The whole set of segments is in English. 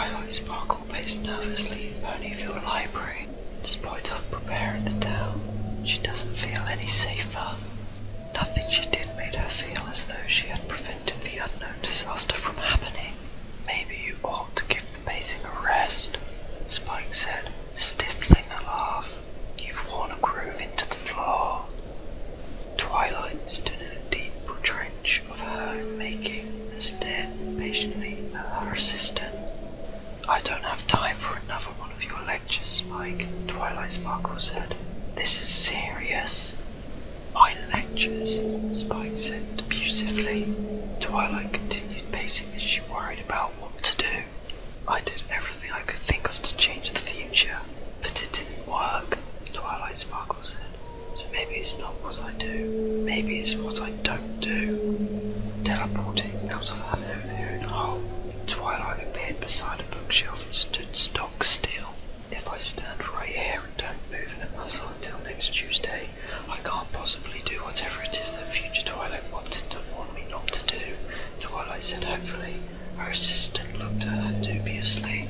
Twilight Sparkle paced nervously in Ponyville Library. In spite of preparing the town, she doesn't feel any safer. Nothing she did made her feel as though she had prevented the unknown disaster from happening. Maybe you ought to give the pacing a rest, Spike said, stifling a laugh. You've worn a groove into the floor. Twilight stood in a deep trench of her own making and stared patiently at her assistant. I don't have time for another one of your lectures, Spike, Twilight Sparkle said. This is serious. My lectures, Spike said abusively. Twilight continued pacing as she worried about what to do. I did everything I could think of to change the future, but it didn't work, Twilight Sparkle said. So maybe it's not what I do, maybe it's what I don't do. Teleporting out of her hoof hole, Twilight appeared beside a bookshelf and stood stock still. If I stand right here and don't move a muscle until next Tuesday, I can't possibly do whatever it is that future Twilight wanted to warn me not to do, Twilight said hopefully. Her assistant looked at her dubiously.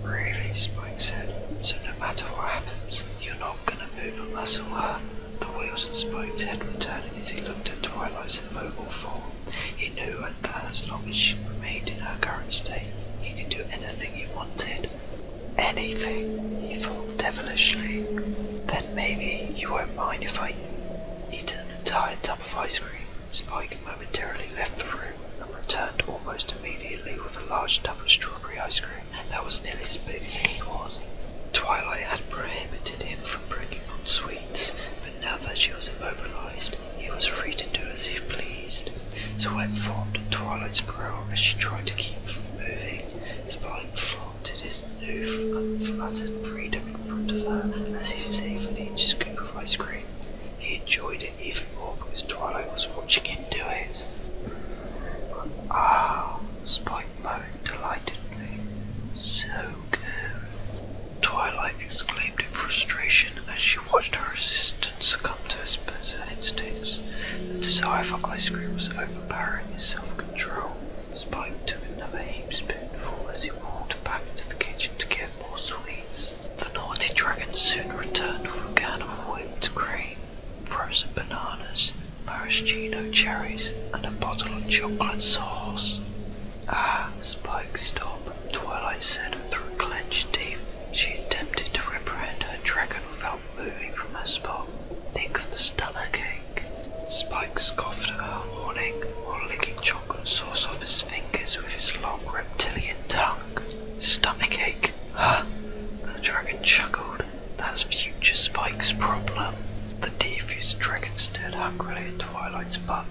Really, Spike said, so no matter what happens, you're not gonna move a muscle, huh? The wheels in Spike's head were turning as he looked at Twilight's immobile form. He knew that as long as she remained in her current state, he could do anything he wanted. Anything, he thought devilishly. Then maybe you won't mind if I eat an entire tub of ice cream. Spike momentarily left the room and returned almost immediately with a large tub of strawberry ice cream that was nearly as big as he was. Twilight had prohibited him from bringing on sweets, but now that she was immobilized, he was free to do as he pleased. Sweat formed on Twilight's brow as she tried to keep from moving. Spike flaunted his new unfluttered freedom in front of her as he savored each scoop of ice cream. He enjoyed it even more because Twilight was watching him do it. Ah, Spike moaned delightedly. So good. Twilight exclaimed in frustration as she watched her assistant succumb to his better instincts. The desire for ice cream was overpowering his self-control. Spike took another heap spoonful as he walked back into the kitchen to get more sweets. The naughty dragon soon returned with a can of whipped cream, frozen bananas, maraschino cherries, and a bottle of chocolate sauce. Ah, Spike, stop, Twilight said through clenched teeth. She attempted to reprehend her dragon without moving from her spot. Think of the stomach ache. Spike scoffed at her warning while licking chocolate sauce off his fingers with his long reptilian tongue. Stomach ache? Huh? The dragon chuckled. That's future Spike's problem. The devious dragon stared hungrily at Twilight's butt.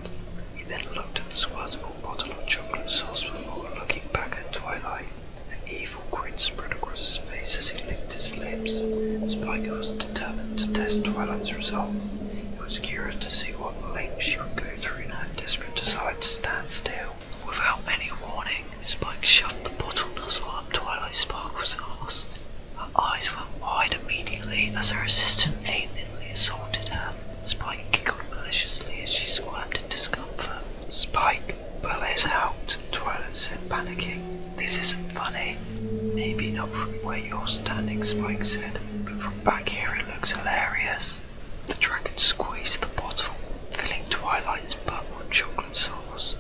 He then looked at the squirtable bottle of chocolate sauce before looking back at Twilight. An evil grin spread across his face as he licked his lips. Spike was determined to test Twilight's resolve. He was curious to see what length she would go through in her desperate desire to stand still. Without any warning, Spike shoved the bottle nozzle up Twilight Sparkle's arse. Her eyes went wide immediately as her assistant aimlessly assaulted her. Spike giggled maliciously as she squirmed in discomfort. Spike, pull his out, Twilight said, panicking. This isn't funny. Maybe not from where you're standing, Spike said, but from back here it looks hilarious. The dragon squeezed the bottle, filling Twilight's butt with chocolate sauce.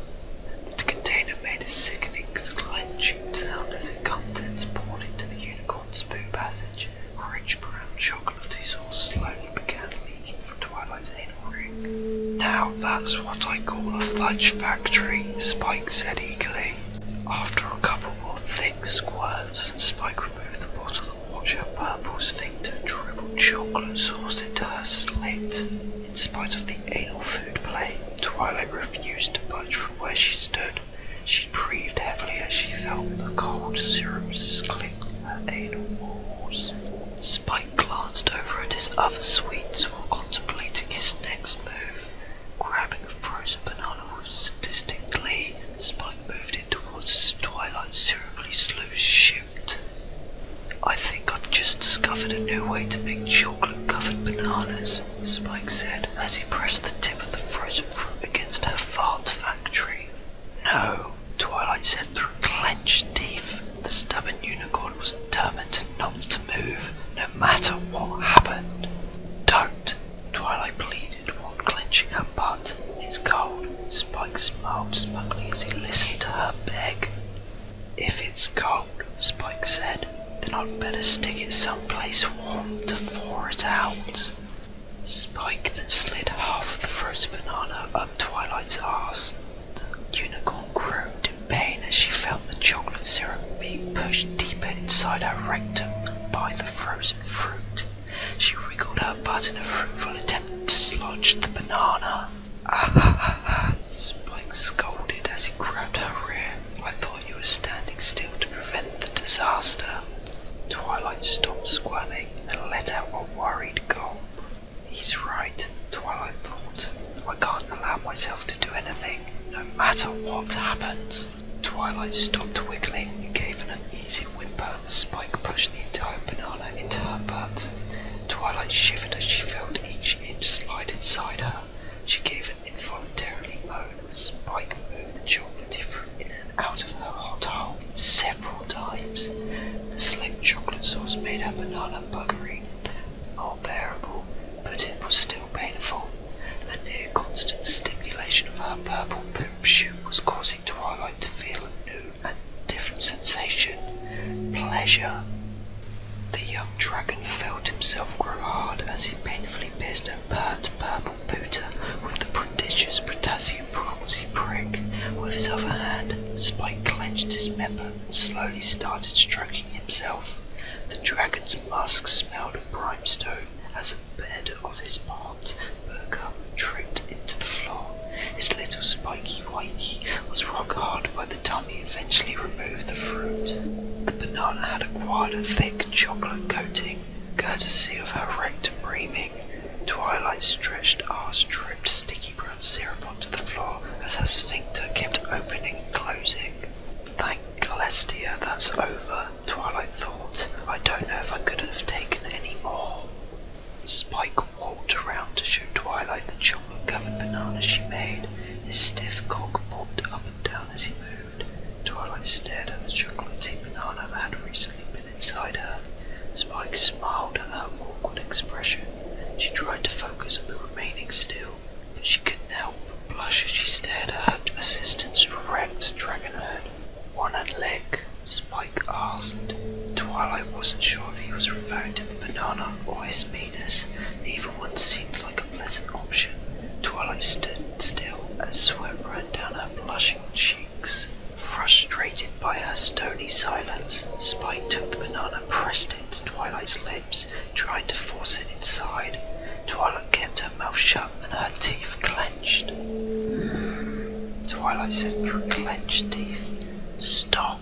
The container made a sickening clenching sound as its contents poured into the unicorn's poo passage. Rich brown chocolatey sauce slowly began leaking from Twilight's anal ring. Now that's what I call a fudge factory, Spike said eagerly. After a couple more thick squirts, Spike removed the bottle and watched her purple sphincter dribble chocolate sauce into her slit. In spite of the anal food play, Twilight refused to budge from where she stood. She breathed heavily as she felt the cold syrup cling her anal walls. Spike glanced over at his other sweets while contemplating his next move. Grabbing a frozen banana with sadistic glee, Spike moved in towards Twilight's syruply slow shoot. I think I've just discovered a new way to make chocolate-covered bananas, Spike said as he pressed the tip of the frozen fruit against her fart factory. No, Twilight said through clenched teeth. The stubborn unicorn was determined not to move, no matter what happened. "Don't," Twilight pleaded while clenching her butt. "It's cold." Spike smiled smugly as he listened to her beg. "If it's cold," Spike said, "then I'd better stick it someplace warm to thaw it out." Spike then slid half the frozen banana up Twilight's arse. The unicorn groaned in pain as she felt the chocolate syrup being pushed deeper inside her rectum by the frozen fruit. She wriggled her butt in a fruitful attempt to dislodge the banana. "Ah ha ha ha," Spike scolded as he grabbed her rear. "I thought you were standing still to prevent the disaster." Twilight stopped squirming and let out a worried gulp. "He's right," Twilight thought. "I can't allow myself to do anything, no matter what happens." Twilight stopped wiggling and gave an uneasy whimper as Spike pushed the entire banana into her butt. Twilight shivered as she felt each inch slide inside her. She gave an involuntarily moan as Spike moved the chocolatey fruit in and out of her hot hole several times. The slick chocolate sauce made her banana buggery more bearable, but it was still painful. The near constant stimulation of her purple poop chute was causing Twilight to feel a new and different sensation: pleasure. The young dragon felt himself grow hard as he painfully pierced her burnt purple pooter with the prodigious potassium bronzy prick. With his other hand, Spike clenched his member and slowly started stroking himself. The dragon's musk smelled of brimstone as a bed of his pot burger dripped into the floor. His little spiky wakey was rock hard by the time he eventually removed the fruit. The banana had acquired a thick chocolate coating, courtesy of her rectum reaming. Twilight's stretched arse dripped sticky brown syrup onto the floor as her sphincter kept opening and closing. "Thank Celestia, that's over," Twilight thought. "I don't know if I could have taken any more." Spike walked around to show Twilight the chocolate-covered banana she made. His stiff cock bobbed up and down as he moved. Twilight stared at the chocolatey banana that had recently been inside her. Spike smiled at her awkward expression. She tried to focus on the remaining still, but she couldn't help but blush as she stared at her assistant's wrecked dragonhood. "Wanna lick?" Spike asked. Twilight wasn't sure if he was referring to the banana or his penis. Neither one seemed like a pleasant option. Twilight stood still as sweat ran down her blushing cheeks. Frustrated by her stony silence, Spike took the banana and pressed it to Twilight's lips, trying to force it inside. Twilight kept her mouth shut and her teeth clenched. Twilight said through clenched teeth, "Stop."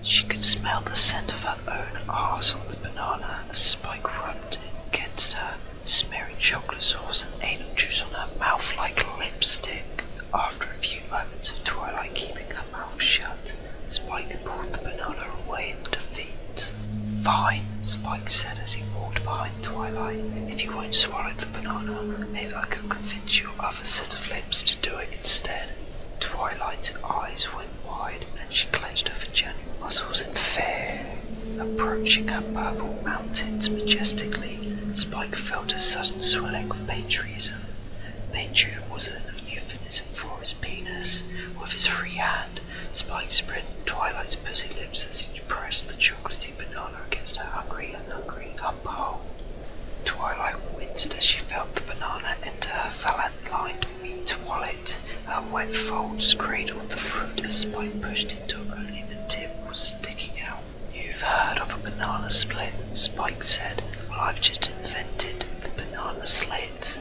She could smell the scent of her own arse on the banana as Spike rubbed it against her, smearing chocolate sauce and anal juice on her mouth like lipstick. After a few moments of Twilight keeping her mouth shut, Spike pulled the banana away in defeat. "Fine," Spike said as he walked behind Twilight. "If you won't swallow the banana, maybe I can convince your other set of lips to do it instead." Twilight's eyes went wide and she clenched her vaginal muscles in fear. Approaching her purple mountains majestically, Spike felt a sudden swelling of patriotism. Patriot was an euphemism for his penis. With his free hand, Spike spread Twilight's pussy lips as he pressed the chocolatey banana against her hungry upper hole. Twilight winced as she felt the banana enter her phalanx-lined meat wallet. Her wet folds cradled the fruit as Spike pushed it till only the tip was sticking out. "You've heard of a banana split," Spike said. "Well, I've just invented the banana slit."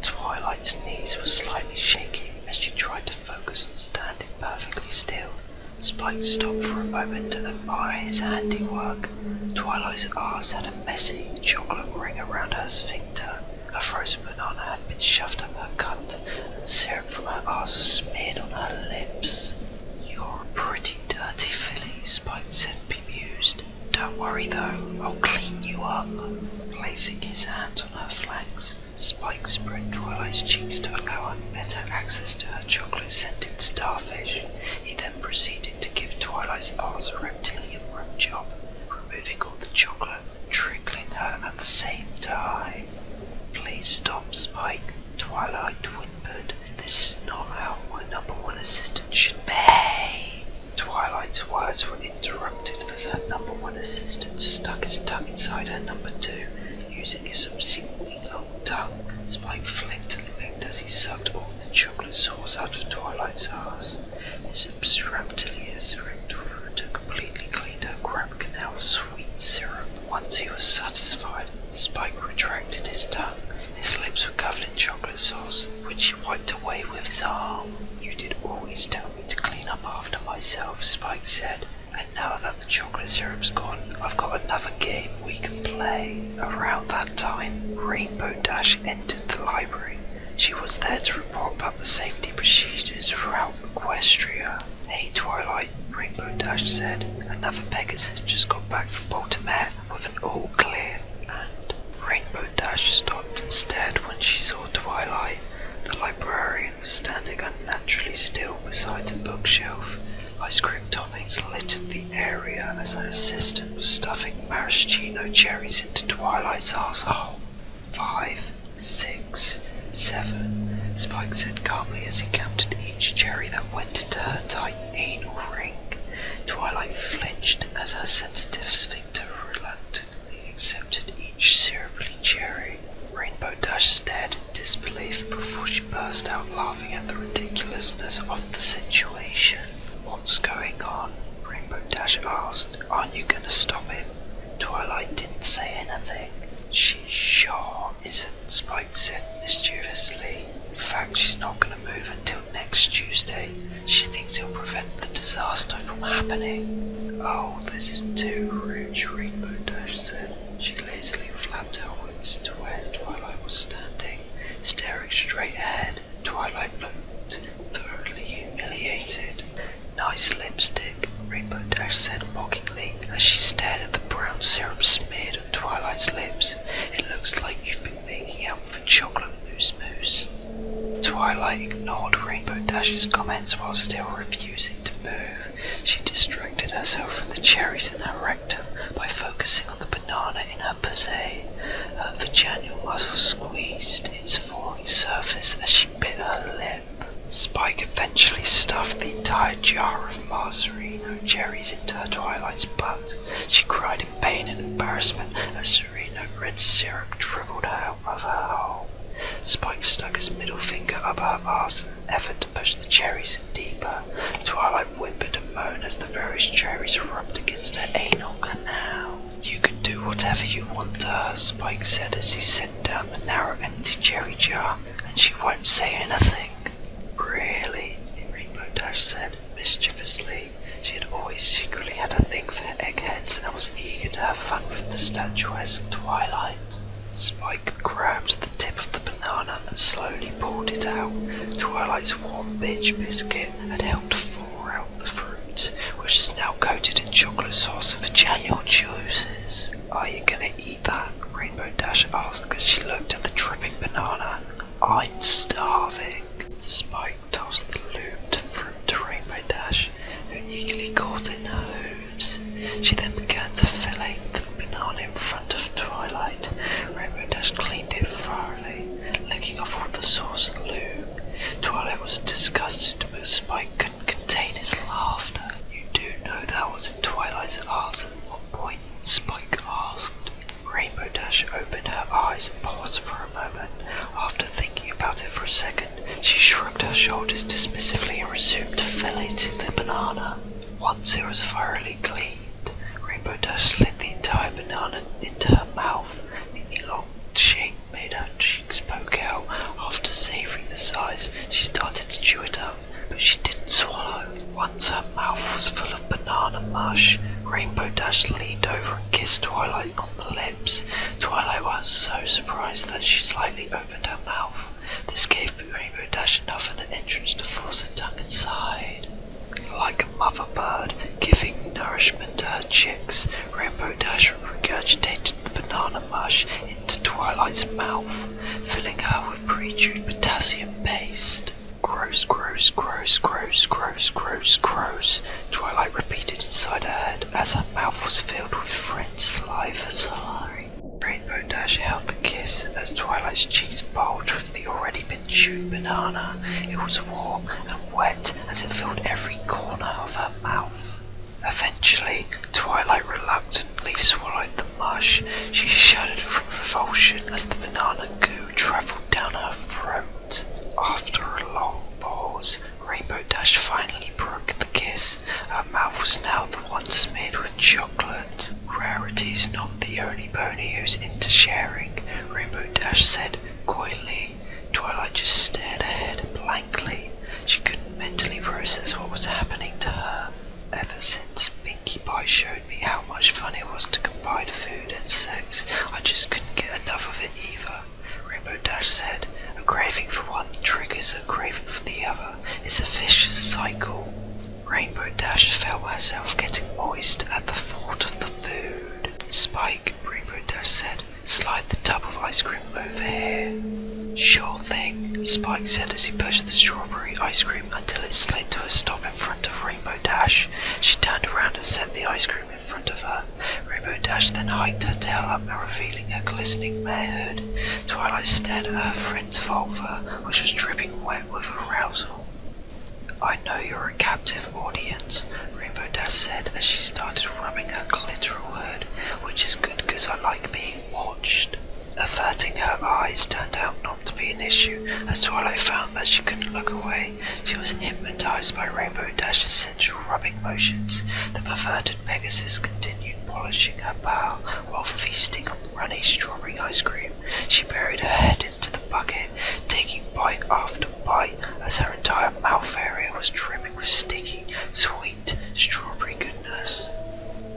Twilight's knees were slightly shaking as she tried to focus on standing perfectly still. Spike stopped for a moment to admire his handiwork. Twilight's arse had a messy chocolate ring around her sphincter. A frozen banana had been shoved up her cunt, and syrup from her arse was smeared on her lips. "You're a pretty dirty filly," Spike said, bemused. "Don't worry though, I'll clean you up." Placing his hands on her flanks, Spike spread Twilight's cheeks to allow her better access to her chocolate-scented starfish. He then proceeded to give Twilight's arse a reptilian rum job, removing all the chocolate and trickling her at the same time. "Please stop, Spike," Twilight whimpered. "This is not how my number one assistant should behave." Twilight's words were interrupted as her number one assistant stuck his tongue inside her number two, using his obscenely long tongue. Spike flicked and licked as he sucked all the chocolate sauce out of Twilight's arse. His surreptitious rector completely cleaned her crab canal of sweet syrup. Once he was satisfied, Spike retracted his tongue. His lips were covered in chocolate sauce, which he wiped away with his arm. "You did always tell me to clean up after myself," Spike said. "And now that the chocolate syrup's gone, I've got another game we can play." Around that time, Rainbow Dash entered the library. She was there to report about the safety procedures throughout Equestria. "Hey Twilight," Rainbow Dash said, "another Pegasus just got back from Baltimore with an all clear." And Rainbow Dash stopped and stared when she saw Twilight. The librarian was standing unnaturally still beside a bookshelf. Ice cream toppings littered the area as her assistant was stuffing maraschino cherries into Twilight's arsehole. 5, 6, 7, Spike said calmly as he counted each cherry that went into her tight anal ring. Twilight flinched as her sensitive sphincter reluctantly accepted each syrupy cherry. Rainbow Dash stared in disbelief before she burst out laughing at the ridiculousness of the situation. "What's going on?" Rainbow Dash asked. "Aren't you gonna stop him?" Twilight didn't say anything. "She sure isn't," Spike said mischievously. "In fact, she's not gonna move until next Tuesday. She thinks it'll prevent the disaster from happening." "Oh, this is too rich," Rainbow Dash said. She lazily flapped her wings to where Twilight was standing, staring straight ahead. Twilight looked thoroughly humiliated. "Nice lipstick," Rainbow Dash said mockingly as she stared at the brown syrup smeared on Twilight's lips. "It looks like you've been making out with a chocolate mousse. Twilight ignored Rainbow Dash's comments while still refusing to move. She distracted herself from the cherries in her rectum by focusing on the banana in her posé. Her vaginal muscle squeezed its falling surface as she bit her lip. Spike eventually stuffed the entire jar of Marzarino cherries into her Twilight's butt. She cried in pain and embarrassment as Serena red syrup dribbled out of her hole. Spike stuck his middle finger up her arse in an effort to push the cherries in deeper. Twilight whimpered and moaned as the various cherries rubbed against her anal canal. "You can do whatever you want to her," Spike said as he set down the narrow empty cherry jar, "and she won't say anything." "Really?" Rainbow Dash said mischievously. She had always secretly had a thing for eggheads and was eager to have fun with the statuesque Twilight. Spike grabbed the tip of the banana and slowly pulled it out. Twilight's warm bitch biscuit had helped thaw out the fruit, which is now coated in chocolate sauce and vaginal juices. "Are you gonna eat that?" Rainbow Dash asked as she looked at the dripping banana. "I'm starving." Spike tossed the loomed fruit to Rainbow Dash, who eagerly caught it in her hooves. She then began to fillet the banana in front of Twilight. Rainbow Dash cleaned it thoroughly, licking off all the sauce and lube. Twilight was disgusted, but Spike couldn't contain his laughter. "You do know that was in Twilight's arse at one point?" Spike asked. Rainbow Dash opened her eyes and paused for a moment. After thinking about it for a second, she shrugged her shoulders dismissively and resumed filleting the banana. Once it was thoroughly cleaned, Rainbow Dash slid the entire banana into her mouth. The elonged shape made her cheeks poke out. After savoring the size, she started to chew it up, but she didn't swallow. Once her mouth was full of banana mush, Rainbow Dash leaned over and kissed Twilight on the lips. Twilight was so surprised that she slightly opened her mouth. This gave Rainbow Dash enough of an entrance to force her tongue inside. Like a mother bird giving nourishment to her chicks, Rainbow Dash regurgitated the banana mush into Twilight's mouth. filling her with pre-chewed potassium paste. Gross, gross, gross, gross, gross, gross, gross, Twilight repeated inside her head as her mouth was filled with French saliva. Rainbow Dash held the kiss as Twilight's cheeks bulged with the already been chewed banana. It was warm and wet as it filled every corner of her mouth. Eventually, Twilight reluctantly swallowed the mush. She shuddered from revulsion as the banana goo travelled down her throat. After a long pause, Rainbow Dash finally broke the kiss. Her mouth was now the one smeared with chocolate. Rarity's not the only pony who's into sharing, Rainbow Dash said coyly. Twilight just stared ahead blankly. She couldn't mentally process what was happening to her. Ever since Pinkie Pie showed me how much fun it was to combine food and sex, I just couldn't get enough of it either, Rainbow Dash said. A craving for one triggers a craving for the other. It's a vicious cycle. Rainbow Dash felt herself getting moist at the thought of the food. Spike, Rainbow Dash said, slide the tub of ice cream over here. Sure thing, Spike said as he pushed the strawberry ice cream until it slid to a stop in front of Rainbow Dash. She turned around and set the ice cream in front of her. Rainbow Dash then hiked her tail up, revealing her glistening mare hood. Twilight stared at her friend's vulva, which was dripping wet with arousal. I know you're a captive audience, Rainbow Dash said as she started rubbing her clitoral hood, which is good because I like being watched. Averting her eyes turned out not to be an issue, as Twilight found that she couldn't look away. She was hypnotized by Rainbow Dash's sensual rubbing motions. The perverted Pegasus continued polishing her bow while feasting on runny strawberry ice cream. She buried her head into the bucket, taking bite after bite as her entire mouth area was dripping with sticky, sweet strawberry goodness.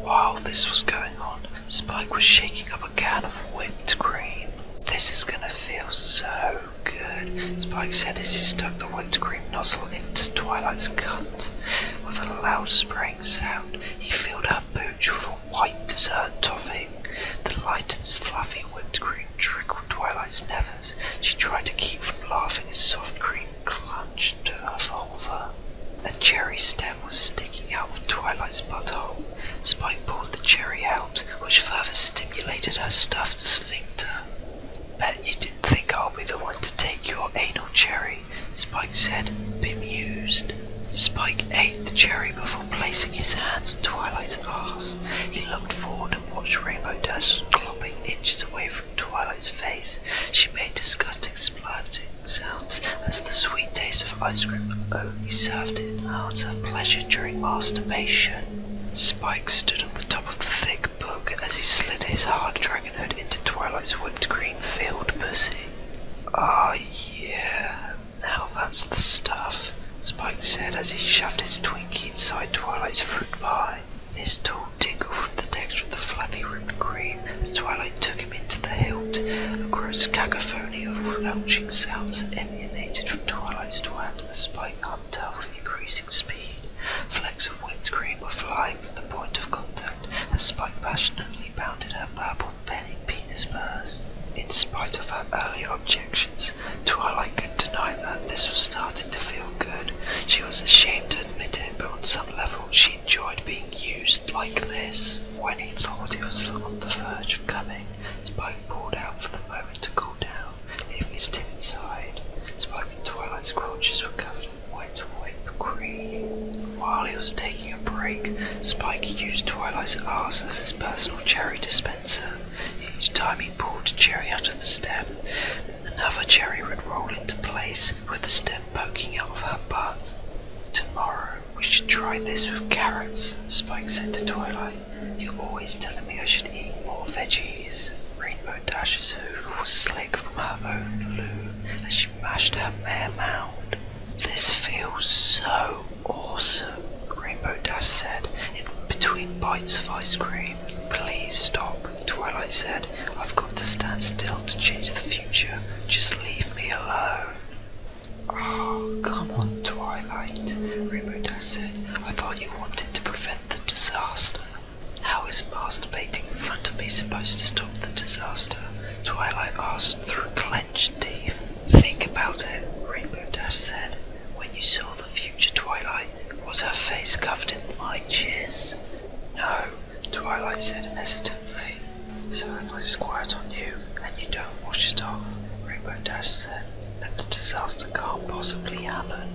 While this was going on, Spike was shaking up a can of whipped cream. This is gonna feel so good, Spike said as he stuck the whipped cream nozzle into Twilight's cunt. With a loud spraying sound, he filled her pooch with a white dessert topping. The light and fluffy whipped cream trickled Twilight's nevers. She tried to keep from laughing as soft cream clung to her vulva. A cherry stem was sticking out of Twilight's butthole. Spike pulled the cherry out, which further stimulated her stuffed sphincter. Bet you didn't think I'll be the one to take your anal cherry, Spike said, bemused. Spike ate the cherry before placing his hands on Twilight's arse. He looked forward and watched Rainbow Dash clopping inches away from Twilight's face. She made disgusting splurting sounds as the sweet taste of ice cream only served to enhance her pleasure during masturbation. Spike stood on the top of the thick book as he slid his hard dragon hood into Twilight's whipped cream-filled pussy. Ah, yeah, now that's the stuff, Spike said as he shoved his Twinkie inside Twilight's fruit pie. His toe tingled from the texture of the fluffy whipped cream as Twilight took him into the hilt. A gross cacophony of belching sounds emanated from Twilight's twat as Spike humped her with increasing speed. Flecks of whipped cream were flying from the point of contact as Spike passionately pounded her purple penny penis burrs. In spite of her earlier objections, Twilight couldn't deny that this was starting to feel good. She was ashamed to admit it, but on some level she enjoyed being used like this. When he thought he was on the verge of coming, Spike pulled out for the moment to cool down, leaving his tin inside. Spike and Twilight's crotches were covered in wet whipped cream. While he was taking a break, Spike used Twilight's arse as his personal cherry dispenser. Each time he pulled a cherry out of the stem, another cherry would roll into place with the stem poking out of her butt. Tomorrow we should try this with carrots, Spike said to Twilight. You're always telling me I should eat more veggies. Rainbow Dash's hoof was slick from her own loo as she mashed her mare mound. This feels so awesome, Rainbow Dash said, in between bites of ice cream. Please stop, Twilight said. I've got to stand still to change the future. Just leave me alone. Oh, come on, Twilight, Rainbow Dash said. I thought you wanted to prevent the disaster. How is masturbating in front of me supposed to stop the disaster? Twilight asked through clenched teeth. Twilight said hesitantly. So if I squirt on you and you don't wash it off, Rainbow Dash said, then the disaster can't possibly happen.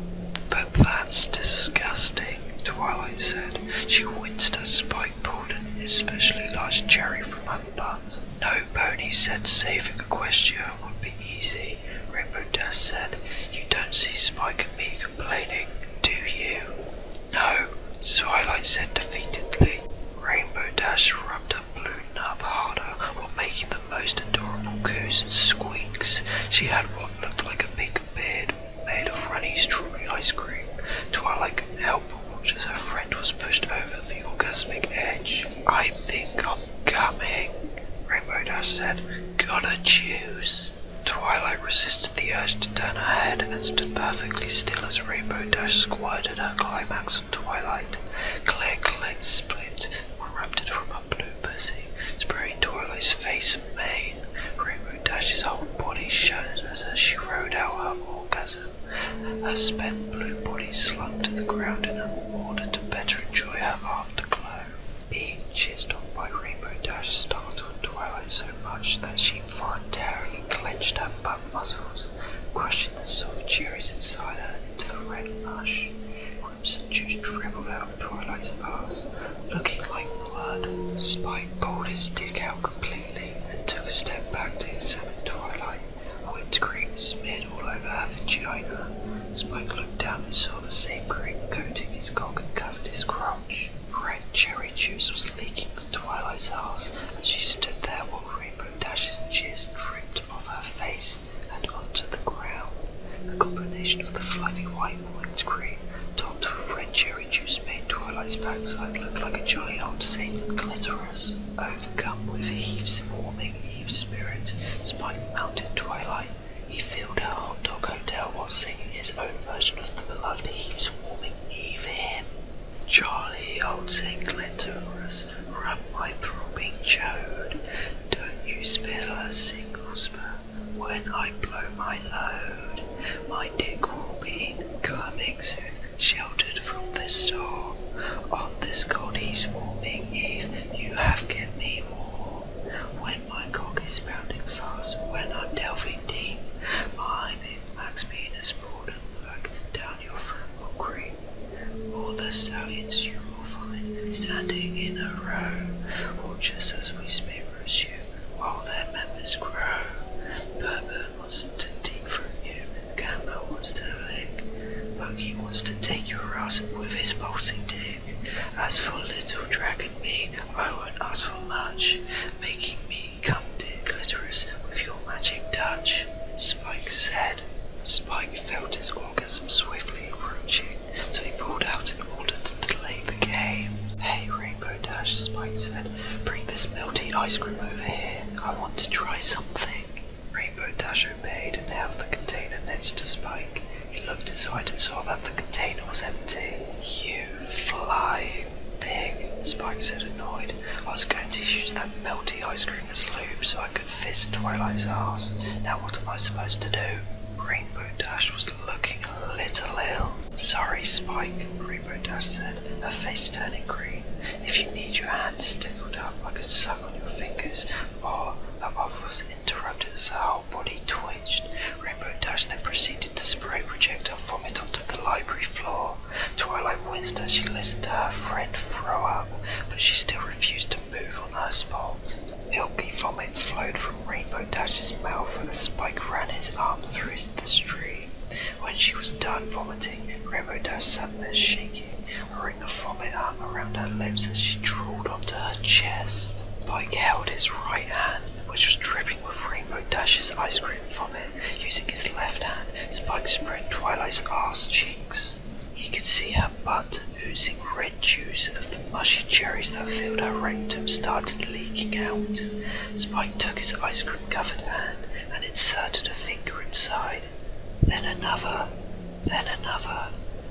But that's disgusting, Twilight said. She winced as Spike pulled an especially large cherry from her butt. No, Pony said, saving Equestria would be easy. Rainbow Dash said, you don't see Spike and me complaining, do you? No, Twilight said defeatedly. Rainbow Dash rubbed her blue nub harder while making the most adorable coos and squeaks. She had what looked like a big beard made of runny strawberry ice cream. Twilight couldn't help but watch as her friend was pushed over the orgasmic edge. I think I'm coming, Rainbow Dash said. Gotta choose. Twilight resisted the urge to turn her head and stood perfectly still as Rainbow Dash squirted her climax on Twilight. Clear clit split erupted from her blue pussy, spraying Twilight's face and mane. Rainbow Dash's whole body shuddered as she rode out her orgasm. Her spent blue body slumped to the ground in order to better enjoy her afterglow. Being jizzed on by Rainbow Dash startled Twilight so much that she involuntarily clenched her butt muscles, crushing the soft cherries inside her into the red mush. Crimson juice dribbled out of Twilight's arse, looking like blood. Spike pulled his dick out completely and took a step back to examine Twilight. Whipped cream smeared all over her vagina. Spike looked down and saw the same cream coating his cock and covered his crotch. Red cherry juice was leaking from Twilight's arse as she stood there while Rainbow Dash's jizz dripped off her face and onto the ground. The combination of the fluffy white whipped cream topped with red cherry juice made Twilight's backside look like a jolly old Satan clitoris. Overcome with heaves warming Eve spirit, Spike mounted Twilight. He filled her hot dog hotel while singing his own version of the beloved Heaves warming Eve hymn. Jolly old Saint Clitoris, rub my throbbing chode. Don't you spill a single sperm when I blow my load. My dick will be coming soon, sheltered from the storm. On this cold Heaves warming Eve, you have given me more. When my cock is pounding fast, when I'm delving deep, my big max penis broad and black down your throat will creep. All the stallions you will find standing in a row, watch us as we spit you while their members grow. Bourbon wants to deep throat you, Gamma wants to lick, Bogey wants to take your ass with his pulsing dick. As for little dragon me, I won't ask for much, making me come dear clitoris with your magic touch, Spike said. Spike felt his orgasm swiftly approaching, so he pulled out in order to delay the game. Hey Rainbow Dash, Spike said, bring this melty ice cream over here. I want to try something. Rainbow Dash obeyed and held the container next to Spike. He looked inside and saw that the container was empty. You flying pig, Spike said annoyed. I was going to use that melty ice cream as lube so I could fist Twilight's ass. Now what am I supposed to do? Rainbow Dash was looking a little ill. Sorry, Spike, Rainbow Dash said, her face turning green. If you need your hands stickled up, I could suck on your fingers, or her mouth was interrupted as her whole body twitched. Rainbow Dash then proceeded to spray projectile vomit onto the library floor. Twilight winced as she listened to her friend throw up, but she still refused to move on her spot. Milky vomit flowed from Rainbow Dash's mouth as Spike ran his arm through the stream. When she was done vomiting, Rainbow Dash sat there shaking, a ring of vomit hung around her lips as she drawled onto her chest. Spike held his right hand, which was dripping with Rainbow Dash's ice cream vomit. Using his left hand, Spike spread Twilight's arse cheeks. He could see her butt oozing red juice as the mushy cherries that filled her rectum started leaking out. Spike took his ice cream covered hand and inserted a finger inside. Then another.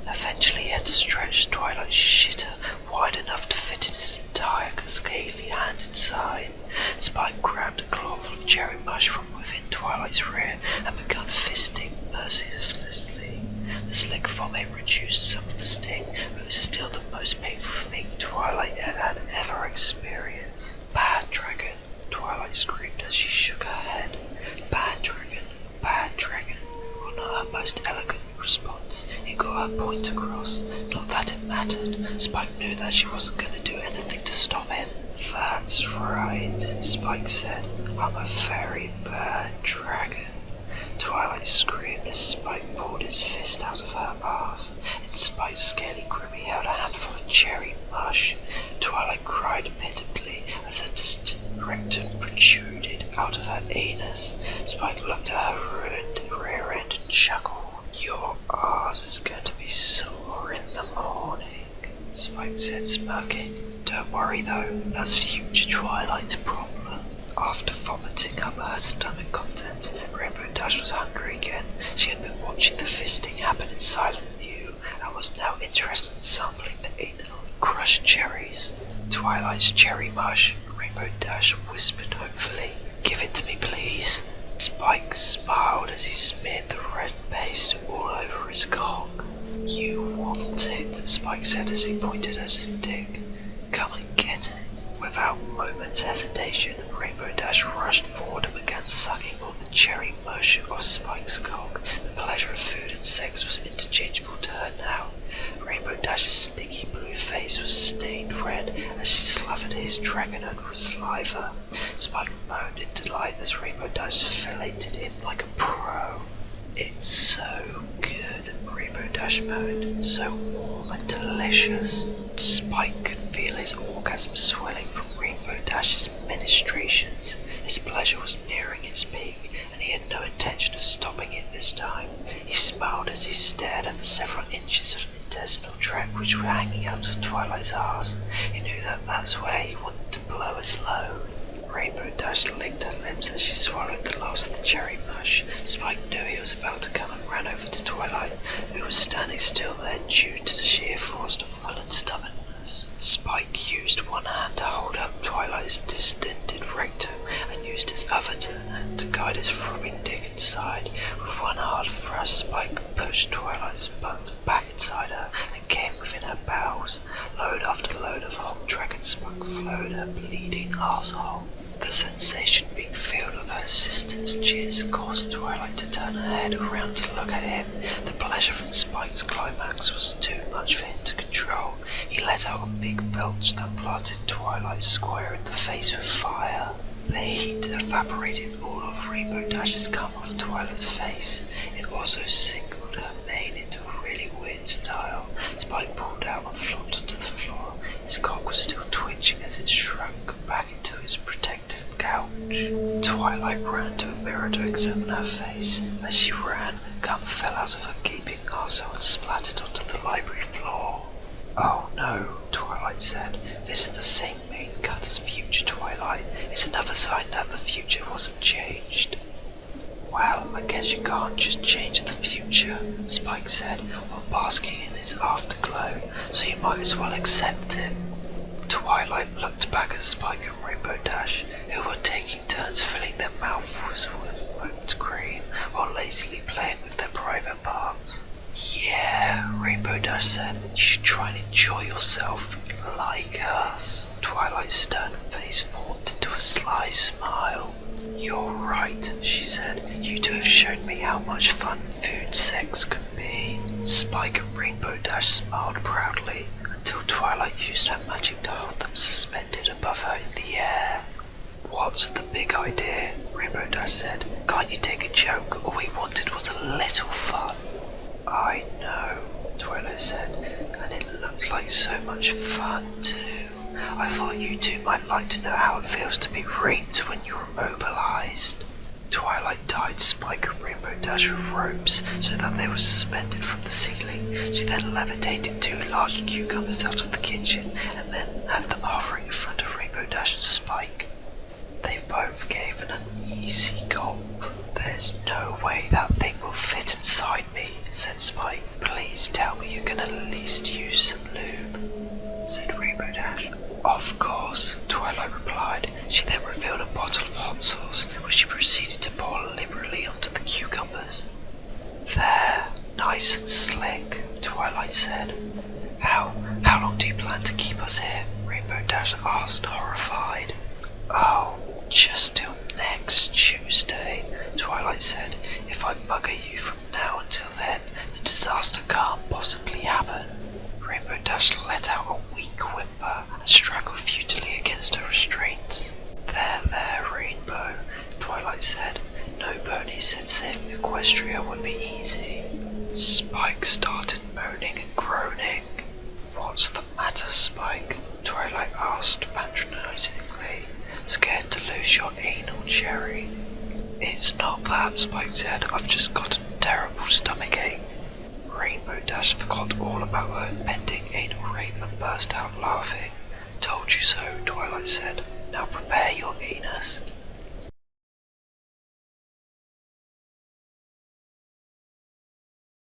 Eventually he had stretched Twilight's shitter wide enough to fit in his entire scaly hand inside. Spike grabbed a cloth of cherry mush from within Twilight's rear and began fisting mercilessly. The slick vomit reduced some of the sting, but it was still the most painful thing Twilight had ever experienced. Bad dragon, Twilight screamed as she shook her head. Bad dragon, bad dragon. Well, not her most elegant response. It got her point across. Not that it mattered. Spike knew that she wasn't going to do anything to stop him. That's right, Spike said. I'm a very bad dragon. Twilight screamed as Spike pulled his fist out of her arse. In Spike's scaly grip he held a handful of cherry mush. Twilight cried pitifully as her distant rectum protruded out of her anus. Spike looked at her ruined rear end and chuckled. Your arse is going to be sore in the morning, Spike said, smirking. Don't worry though, that's future Twilight's problem. After vomiting up her stomach contents, Rainbow Dash was hungry again. She had been watching the fisting happen in silent view and was now interested in sampling the anal of crushed cherries. Twilight's cherry mush, Rainbow Dash whispered hopefully. Give it to me, please. Spike smiled as he smeared the red paste all over his cock. You want it, Spike said as he pointed at his dick. Come and get it. Without a moment's hesitation, Rainbow Dash rushed forward and began sucking all the cherry mush off Spike's cock. The pleasure of food and sex was interchangeable to her now. Rainbow Dash's sticky blue face was stained red as she slathered his dragonhood with saliva. Spike moaned in delight as Rainbow Dash filleted him like a pro. It's so good, Rainbow Dash moaned, so warm and delicious. Spike could feel his orgasm swelling from Rainbow Dash's ministrations. His pleasure was nearing its peak, and he had no intention of stopping it this time. He smiled as he stared at the several inches of intestinal tract which were hanging out of Twilight's arse. He knew that that's where he wanted to blow his load. Rainbow Dash licked her lips as she swallowed the last of the cherry mush. Spike knew he was about to come and ran over to Twilight, who was standing still there due to the sheer force of will and stubbornness. Spike used one hand to hold up Twilight's distended rectum and used his other hand to guide his throbbing dick inside. With one hard thrust, Spike pushed Twilight's butt back inside her and came within her bowels. Load after load of hot dragon smoke flowed her bleeding arsehole. The sensation being filled with her assistant's cheers caused Twilight to turn her head around to look at him. The pleasure from Spike's climax was too much for him to control. He let out a big belch that blasted Twilight square in the face with fire. The heat evaporated all of Rainbow Dash's cum off Twilight's face. It also singled her mane into a really weird style. Spike pulled out and flopped onto the floor. His cock was still twitching as it shrunk back into his protective couch. Twilight ran to a mirror to examine her face. As she ran, cum fell out of her gaping arsehole and splattered onto the library floor. Oh no, Twilight said. This is the same main cut as future Twilight. It's another sign that the future wasn't changed. Well, I guess you can't just change the future, Spike said, while basking in his afterglow, so you might as well accept it. Twilight looked back at Spike and Rainbow Dash, who were taking turns filling their mouthfuls with whipped cream while lazily playing with their private parts. Yeah, Rainbow Dash said, you should try and enjoy yourself, like us. Twilight's stern face formed into a sly smile. You're right, she said. You two have shown me how much fun food sex can be. Spike and Rainbow Dash smiled proudly until Twilight used her magic to hold them suspended above her in the air. What's the big idea? Rainbow Dash said. Can't you take a joke? All we wanted was a little fun. I know, Twilight said, and it looked like so much fun too. I thought you two might like to know how it feels to be raped when you're immobilized. Twilight tied Spike and Rainbow Dash with ropes so that they were suspended from the ceiling. She then levitated 2 large cucumbers out of the kitchen and then had them hovering in front of Rainbow Dash and Spike. They both gave an uneasy gulp. There's no way that thing will fit inside me, said Spike. Please tell me you're gonna at least use some lube, said Rainbow Dash. Of course, Twilight replied. She then revealed a bottle of hot sauce, which she proceeded to pour liberally onto the cucumbers. There, nice nice and slick, Twilight said. How long do you plan to keep us here? Rainbow Dash asked, horrified. Oh, just till next Tuesday, Twilight said. If I bugger you from now until then, the disaster can't possibly happen. Rainbow Dash let out a weak whimper and struggled futilely against her restraints. There, Rainbow, Twilight said. No pony said saving Equestria would be easy. Spike started moaning and groaning. What's the matter, Spike? Twilight asked patronizingly, scared to lose your anal cherry. It's not that, Spike said. I've just got a terrible stomachache. Rainbow Dash forgot all about her impending anal rape and burst out laughing. Told you so, Twilight said. Now prepare your anus.